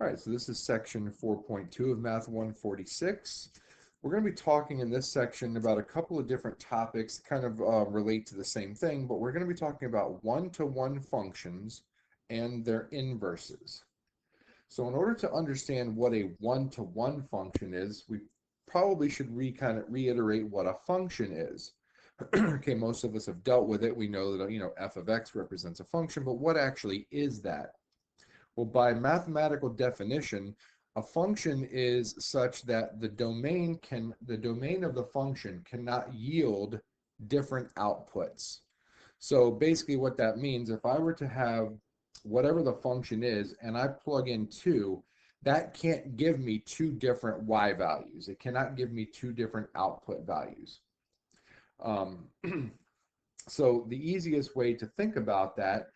All right, so this is section 4.2 of Math 146. We're going to be talking in this section about a couple of different topics that kind of relate to the same thing, but we're going to be talking about one-to-one functions and their inverses. So in order to understand what a one-to-one function is, we probably should kind of reiterate what a function is. Okay, most of us have dealt with it. We know that, f of x represents a function, but what actually is that? Well, by mathematical definition, a function is such that the domain of the function cannot yield different outputs. So basically what that means, if I were to have whatever the function is and I plug in 2, that can't give me two different y values. It cannot give me two different output values. Um, so the easiest way to think about that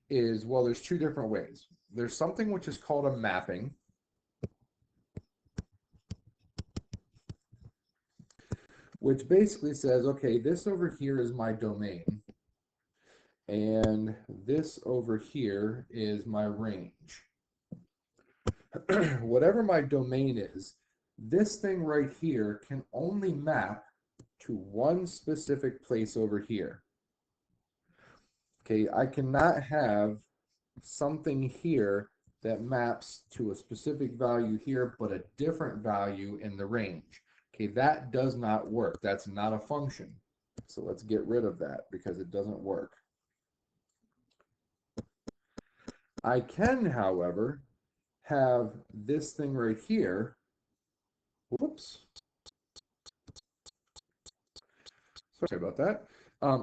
is, well, there's two different ways. There's something which is called a mapping, which basically says, okay, this over here is my domain, and this over here is my range. Whatever my domain is, this thing right here can only map to one specific place over here. Okay, I cannot have something here that maps to a specific value here, but a different value in the range. Okay, that does not work. That's not a function. So let's get rid of that because it doesn't work. I can, however, have this thing right here. Whoops. Sorry about that.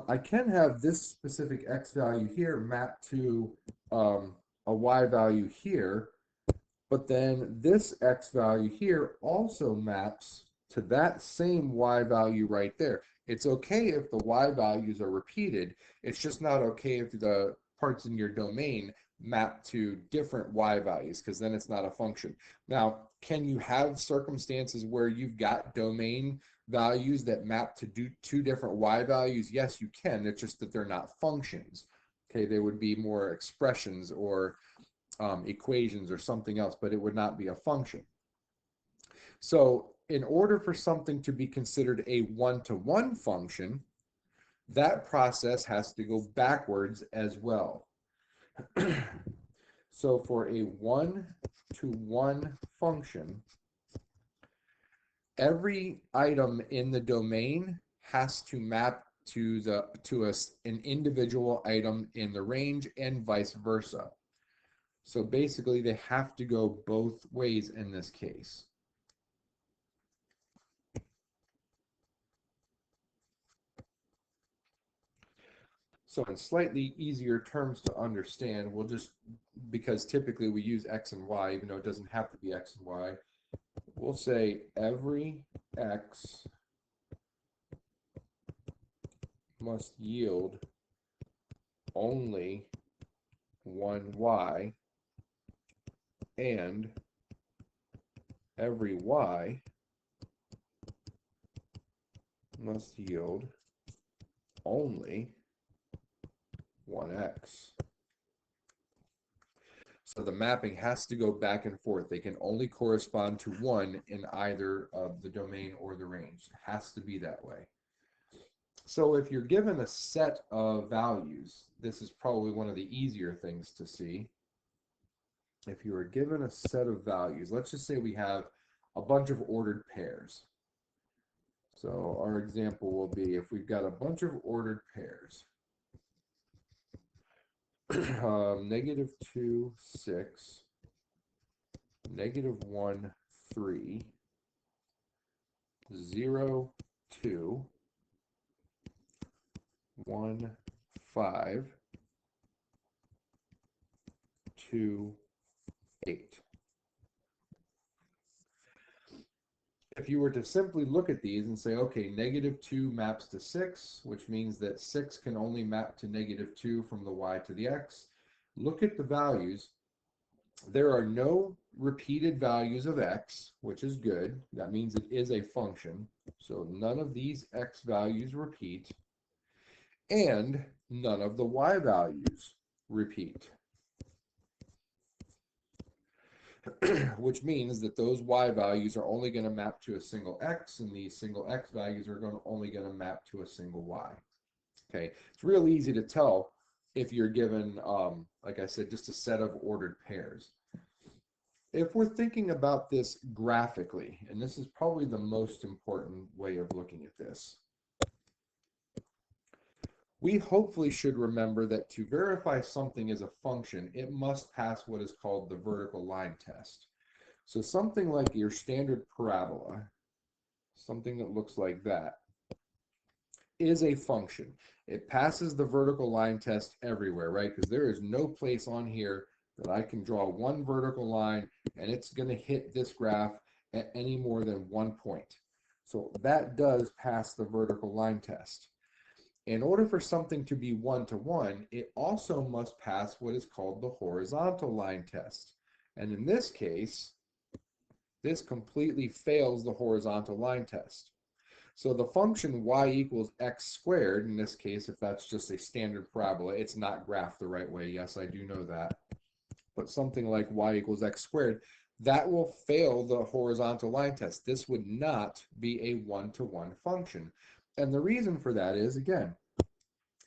I can have this specific x value here mapped to a y value here, but then this x value here also maps to that same y value right there. It's okay if the y values are repeated. It's just not okay if the parts in your domain map to different y values, because then it's not a function. Now, can you have circumstances where you've got domain values that map to two different y values? Yes, you can. It's just that they're not functions. Okay, they would be more expressions or equations or something else, but it would not be a function. So in order for something to be considered a one-to-one function, that process has to go backwards as well. So for a one-to-one function, every item in the domain has to map to an individual item in the range and vice versa. So basically, they have to go both ways in this case. So in slightly easier terms to understand, we'll just, because typically we use x and y, even though it doesn't have to be x and y, we'll say every x must yield only one y, and every y must yield only one x. So the mapping has to go back and forth. They can only correspond to one in either of the domain or the range. It has to be that way. So if you're given a set of values, this is probably one of the easier things to see. If you are given a set of values, let's just say we have a bunch of ordered pairs. So our example will be if we've got a bunch of ordered pairs, -2, 6, -1, 3, 0, 2, 1, 5, 2, 8. If you were to simply look at these and say, okay, -2 maps to 6, which means that 6 can only map to -2 from the y to the x, look at the values. There are no repeated values of x, which is good. That means it is a function. So none of these x values repeat, and none of the y values repeat. which means that those y values are only going to map to a single x, and these single x values are only going to map to a single y. Okay, it's real easy to tell if you're given, like I said, just a set of ordered pairs. If we're thinking about this graphically, and this is probably the most important way of looking at this, we hopefully should remember that to verify something as a function, it must pass what is called the vertical line test. So something like your standard parabola, something that looks like that, is a function. It passes the vertical line test everywhere, right? Because there is no place on here that I can draw one vertical line and it's going to hit this graph at any more than 1 point. So that does pass the vertical line test. In order for something to be one-to-one, it also must pass what is called the horizontal line test. And in this case, this completely fails the horizontal line test. So the function y equals x squared, in this case, if that's just a standard parabola, it's not graphed the right way. Yes, I do know that. But something like y equals x squared, that will fail the horizontal line test. This would not be a one-to-one function. And the reason for that is, again,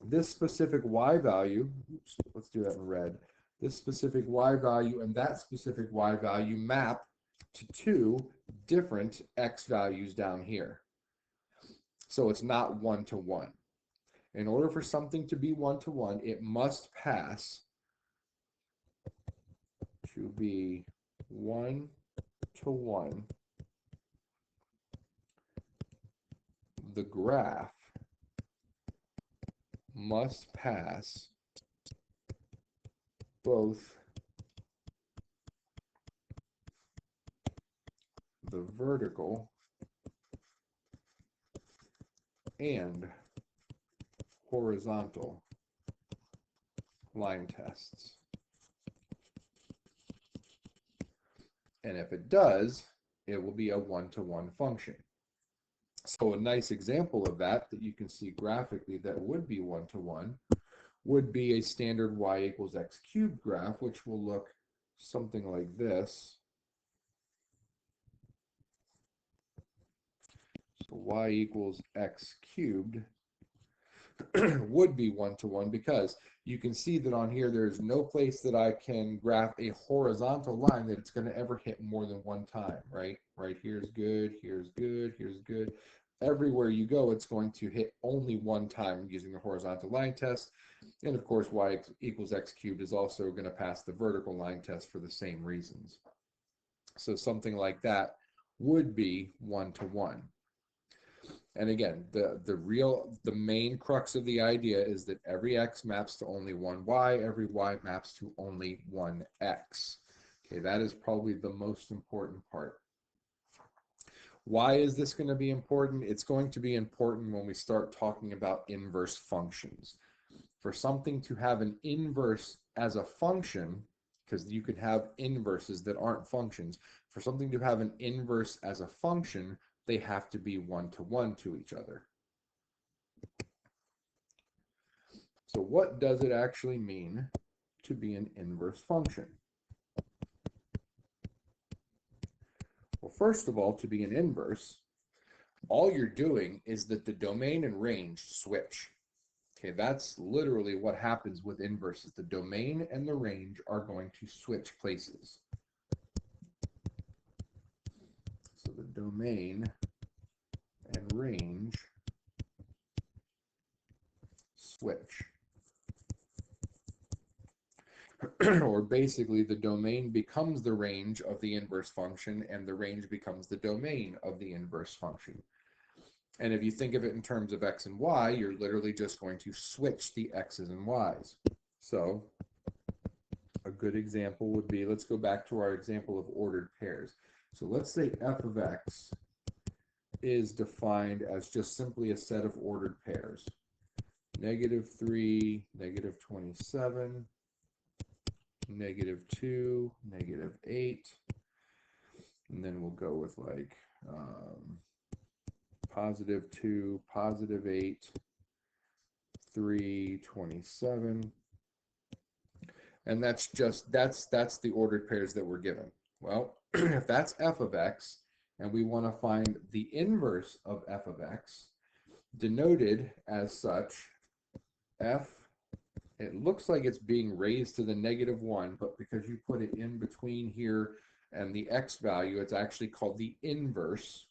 this specific y value, oops, let's do that in red, this specific y value and that specific y value map to two different x values down here. So it's not one-to-one. In order for something to be one-to-one, it must pass to be one-to-one. The graph must pass both the vertical and horizontal line tests. And if it does, it will be a one-to-one function. So a nice example of that you can see graphically that would be one-to-one would be a standard y equals x cubed graph, which will look something like this. So y equals x cubed would be one-to-one because you can see that on here there's no place that I can graph a horizontal line that it's going to ever hit more than one time, right? Right here's good, here's good, here's good. Everywhere you go, it's going to hit only one time using the horizontal line test. And of course, y equals x cubed is also going to pass the vertical line test for the same reasons. So something like that would be one-to-one. And again, the main crux of the idea is that every x maps to only one y, every y maps to only one x. Okay, that is probably the most important part. Why is this going to be important? It's going to be important when we start talking about inverse functions. For something to have an inverse as a function, because you could have inverses that aren't functions, for something to have an inverse as a function, they have to be one-to-one to each other. So what does it actually mean to be an inverse function? Well, first of all, to be an inverse, all you're doing is that the domain and range switch. Okay, that's literally what happens with inverses. The domain and the range are going to switch places. So the domain and range switch. Or basically the domain becomes the range of the inverse function and the range becomes the domain of the inverse function. And if you think of it in terms of x and y, you're literally just going to switch the x's and y's. So a good example would be, let's go back to our example of ordered pairs. So let's say f of x is defined as just simply a set of ordered pairs. -3, -27, -2, -8, and then we'll go with like +2, +8, 3, 27, and that's the ordered pairs that we're given. Well, if that's f of x, and we want to find the inverse of f of x, denoted as such, f, it looks like it's being raised to the -1, but because you put it in between here and the x value, it's actually called the inverse.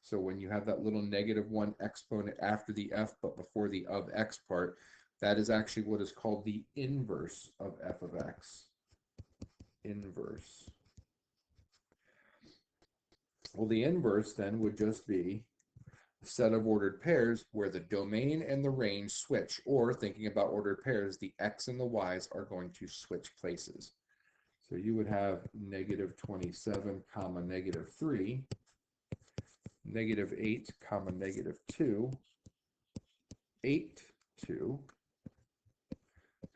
So when you have that little -1 exponent after the f but before the of x part, that is actually what is called the inverse of f of x. Inverse. Well, the inverse then would just be a set of ordered pairs where the domain and the range switch, or thinking about ordered pairs, the x and the y's are going to switch places. So you would have -27 comma -3, -8 comma -2, 8 2,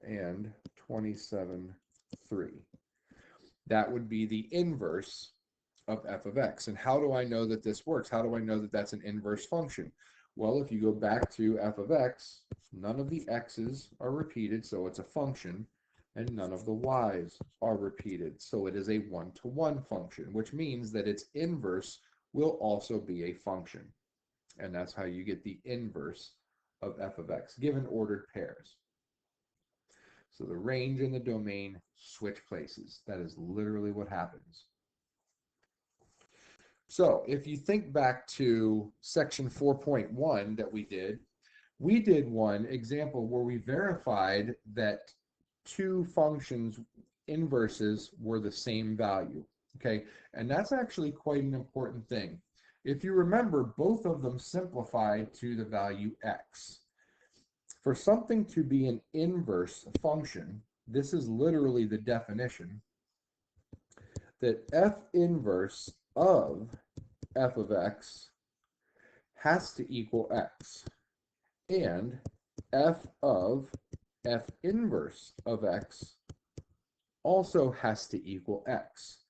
and 27 3. That would be the inverse of f of x. And how do I know that this works? How do I know that that's an inverse function? Well, if you go back to f of x, none of the x's are repeated, so it's a function, and none of the y's are repeated, so it is a one-to-one function, which means that its inverse will also be a function. And that's how you get the inverse of f of x, given ordered pairs. So the range and the domain switch places. That is literally what happens. So if you think back to section 4.1 that we did one example where we verified that two functions inverses were the same value. Okay, and that's actually quite an important thing. If you remember, both of them simplify to the value x. For something to be an inverse function, this is literally the definition, that f inverse of f of x has to equal x, and f of f inverse of x also has to equal x.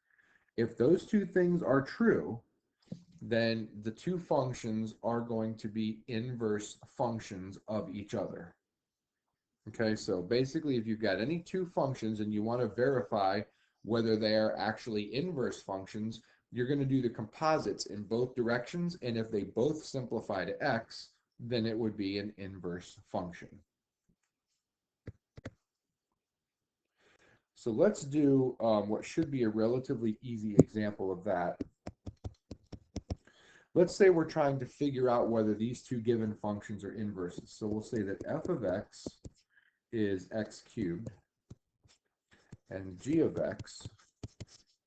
If those two things are true, then the two functions are going to be inverse functions of each other. Okay, so basically if you've got any two functions and you want to verify whether they are actually inverse functions, you're going to do the composites in both directions, and if they both simplify to x, then it would be an inverse function. So let's do what should be a relatively easy example of that. Let's say we're trying to figure out whether these two given functions are inverses. So we'll say that f of x is x cubed, and g of x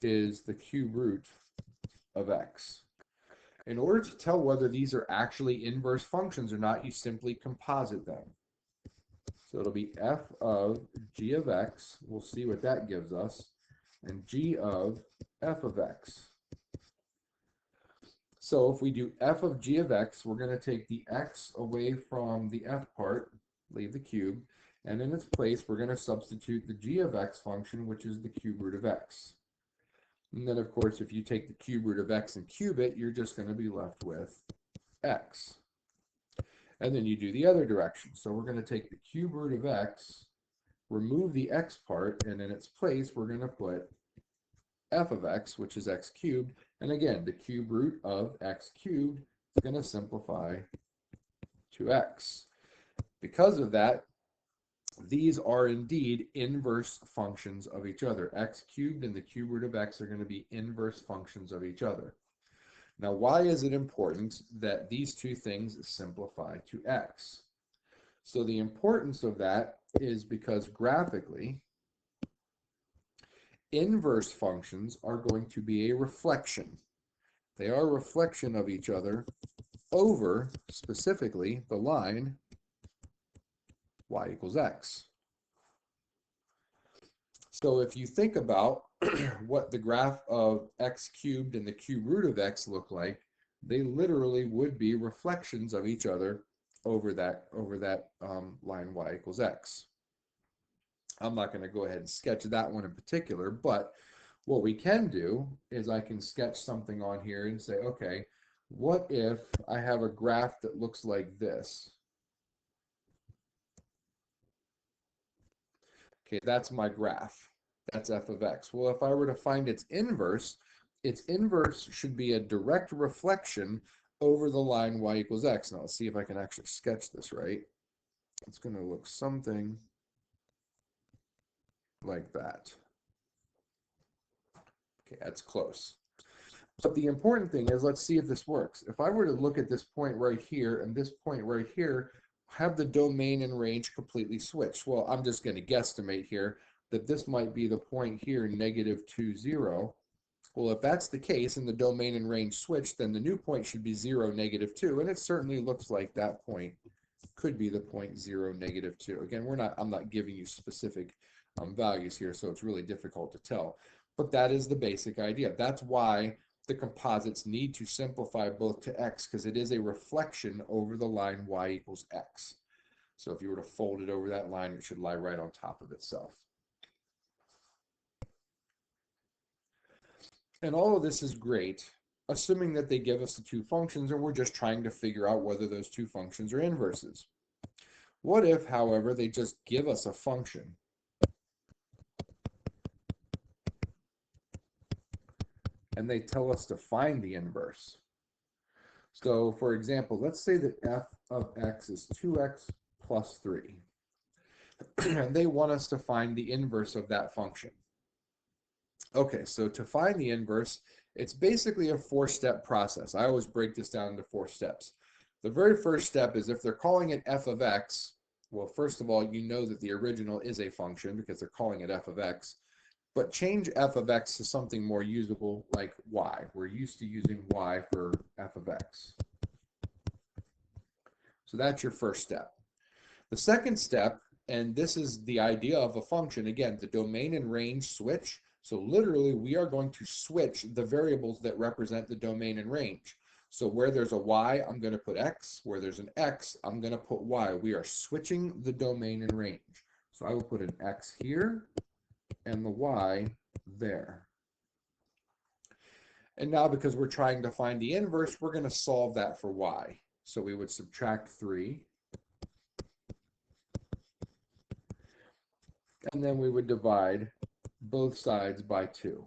is the cube root of x. In order to tell whether these are actually inverse functions or not, you simply composite them. So it'll be f of g of x, we'll see what that gives us, and g of f of x. So if we do f of g of x, we're going to take the x away from the f part, leave the cube, and in its place we're going to substitute the g of x function, which is the cube root of x. And then of course if you take the cube root of x and cube it, you're just going to be left with x. And then you do the other direction. So we're going to take the cube root of x, remove the x part, and in its place we're going to put f of x, which is x cubed. And again, the cube root of x cubed is going to simplify to x. Because of that, these are indeed inverse functions of each other. X cubed and the cube root of x are going to be inverse functions of each other. Now, why is it important that these two things simplify to x? So the importance of that is because graphically, inverse functions are going to be a reflection. They are a reflection of each other over, specifically, the line y equals x. So if you think about what the graph of x cubed and the cube root of x look like, they literally would be reflections of each other over that line y equals x. I'm not going to go ahead and sketch that one in particular, but what we can do is I can sketch something on here and say, okay, what if I have a graph that looks like this? Okay, that's my graph. That's f of x. Well, if I were to find its inverse should be a direct reflection over the line y equals x. Now, let's see if I can actually sketch this right. It's going to look something like that. Okay, that's close. But the important thing is, let's see if this works. If I were to look at this point right here and this point right here, have the domain and range completely switched. Well, I'm just going to guesstimate here that this might be the point here, -2, 0. Well, if that's the case and the domain and range switched, then the new point should be 0, -2, and it certainly looks like that point could be the point 0, -2. Again, I'm not giving you specific values here, so it's really difficult to tell. But that is the basic idea. That's why the composites need to simplify both to x, because it is a reflection over the line y equals x. So if you were to fold it over that line, it should lie right on top of itself. And all of this is great, assuming that they give us the two functions and we're just trying to figure out whether those two functions are inverses. What if, however, they just give us a function and they tell us to find the inverse? So, for example, let's say that f of x is 2x plus 3. And they want us to find the inverse of that function. Okay, so to find the inverse, it's basically a four-step process. I always break this down into 4 steps. The very first step is if they're calling it f of x, well, first of all, you know that the original is a function because they're calling it f of x. But change f of x to something more usable like y. We're used to using y for f of x. So that's your first step. The second step, and this is the idea of a function, again, the domain and range switch. So literally, we are going to switch the variables that represent the domain and range. So where there's a y, I'm going to put x. Where there's an x, I'm going to put y. We are switching the domain and range. So I will put an x here and the y there. And now because we're trying to find the inverse, we're going to solve that for y. So we would subtract 3. And then we would divide both sides by 2.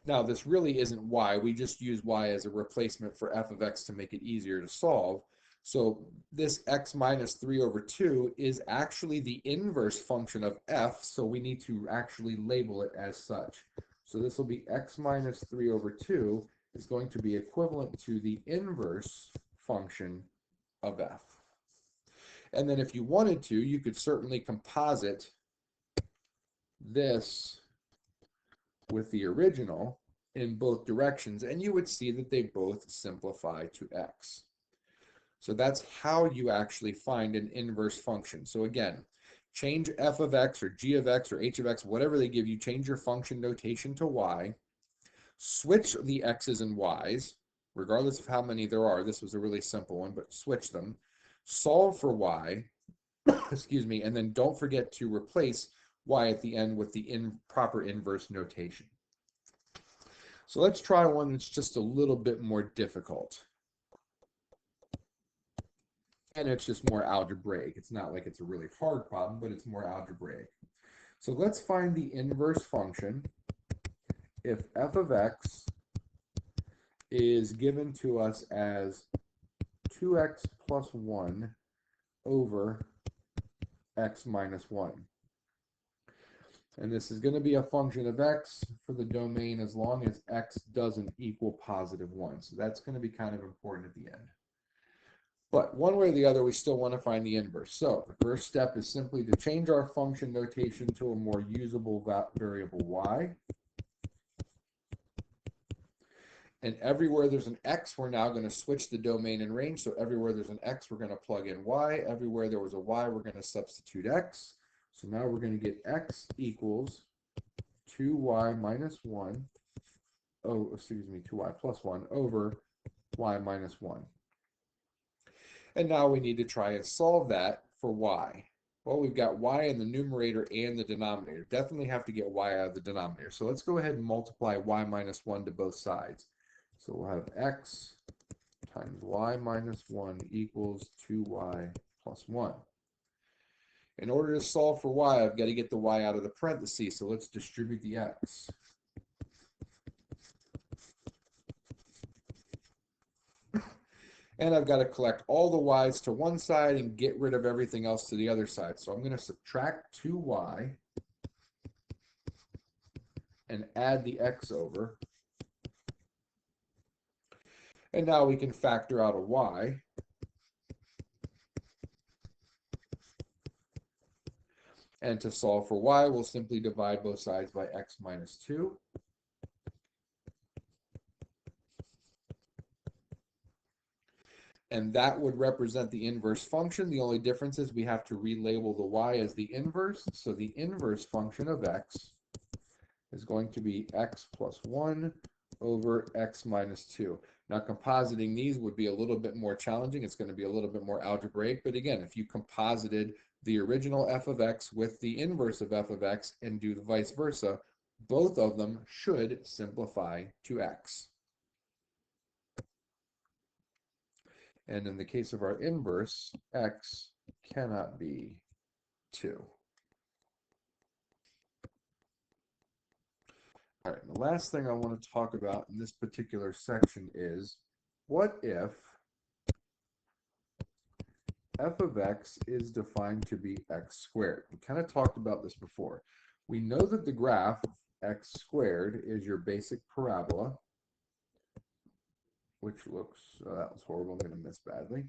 Now, this really isn't y. We just use y as a replacement for f of x to make it easier to solve. So this x minus 3 over 2 is actually the inverse function of f, so we need to actually label it as such. So this will be x minus 3 over 2 is going to be equivalent to the inverse function of f. And then if you wanted to, you could certainly composite this with the original in both directions, and you would see that they both simplify to x. So that's how you actually find an inverse function. So again, change f of x or g of x or h of x, whatever they give you, change your function notation to y, switch the x's and y's, regardless of how many there are. This was a really simple one, but switch them, solve for y, excuse me, and then don't forget to replace y at the end with the proper inverse notation. So let's try one that's just a little bit more difficult. And it's just more algebraic. It's not like it's a really hard problem, but it's more algebraic. So let's find the inverse function if f of x is given to us as 2x plus 1 over x minus 1. And this is going to be a function of x for the domain as long as x doesn't equal positive 1. So that's going to be kind of important at the end. But one way or the other, we still want to find the inverse. So the first step is simply to change our function notation to a more usable variable y. And everywhere there's an x, we're now going to switch the domain and range. So everywhere there's an x, we're going to plug in y. Everywhere there was a y, we're going to substitute x. So now we're going to get x equals 2y minus 1. Oh, excuse me, 2y plus 1 over y minus 1. And now we need to try and solve that for y. Well, we've got y in the numerator and the denominator. Definitely have to get y out of the denominator. So let's go ahead and multiply y minus 1 to both sides. So we'll have x times y minus 1 equals 2y plus 1. In order to solve for y, I've got to get the y out of the parentheses, so let's distribute the x. And I've got to collect all the y's to one side and get rid of everything else to the other side. So I'm going to subtract 2y and add the x over. And now we can factor out a y. And to solve for y, we'll simply divide both sides by x minus 2. And that would represent the inverse function. The only difference is we have to relabel the y as the inverse. So the inverse function of x is going to be x plus 1 over x minus 2. Now, compositing these would be a little bit more challenging. It's going to be a little bit more algebraic. But again, if you composited the original f of x with the inverse of f of x and do the vice versa, both of them should simplify to x. And in the case of our inverse, x cannot be 2. All right, the last thing I want to talk about in this particular section is, what if f of x is defined to be x squared? We kind of talked about this before. We know that the graph x squared is your basic parabola, which looks, that was horrible, I'm going to miss badly,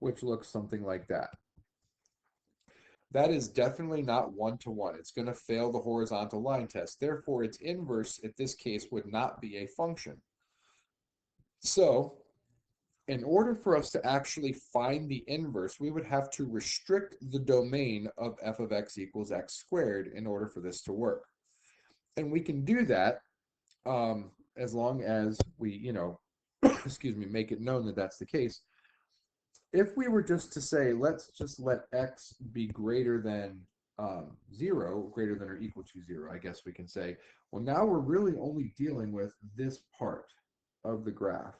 which looks something like that. That is definitely not one-to-one. It's going to fail the horizontal line test. Therefore, its inverse, in this case, would not be a function. So, in order for us to actually find the inverse, we would have to restrict the domain of f of x equals x squared in order for this to work. And we can do that as long as we, excuse me, make it known that that's the case. If we were just to say, let's just let x be greater than 0, greater than or equal to 0, I guess we can say, well, now we're really only dealing with this part of the graph.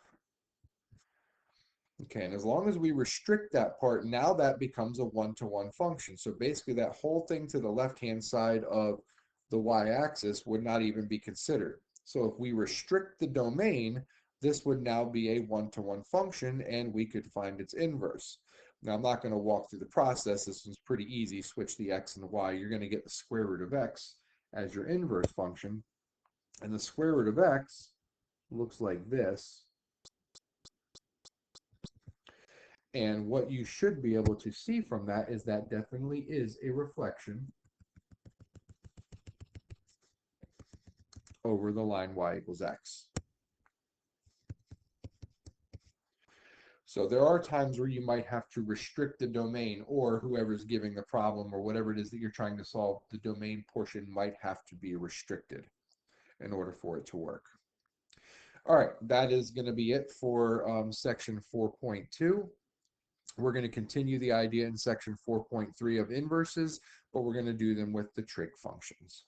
Okay, and as long as we restrict that part, now that becomes a one-to-one function. So basically that whole thing to the left-hand side of the y-axis would not even be considered. So if we restrict the domain, this would now be a one-to-one function, and we could find its inverse. Now, I'm not going to walk through the process. This is pretty easy. Switch the x and the y. You're going to get the square root of x as your inverse function. And the square root of x looks like this. And what you should be able to see from that is that definitely is a reflection over the line y equals x. So there are times where you might have to restrict the domain, or whoever's giving the problem or whatever it is that you're trying to solve, the domain portion might have to be restricted in order for it to work. All right, that is going to be it for section 4.2. We're going to continue the idea in section 4.3 of inverses, but we're going to do them with the trig functions.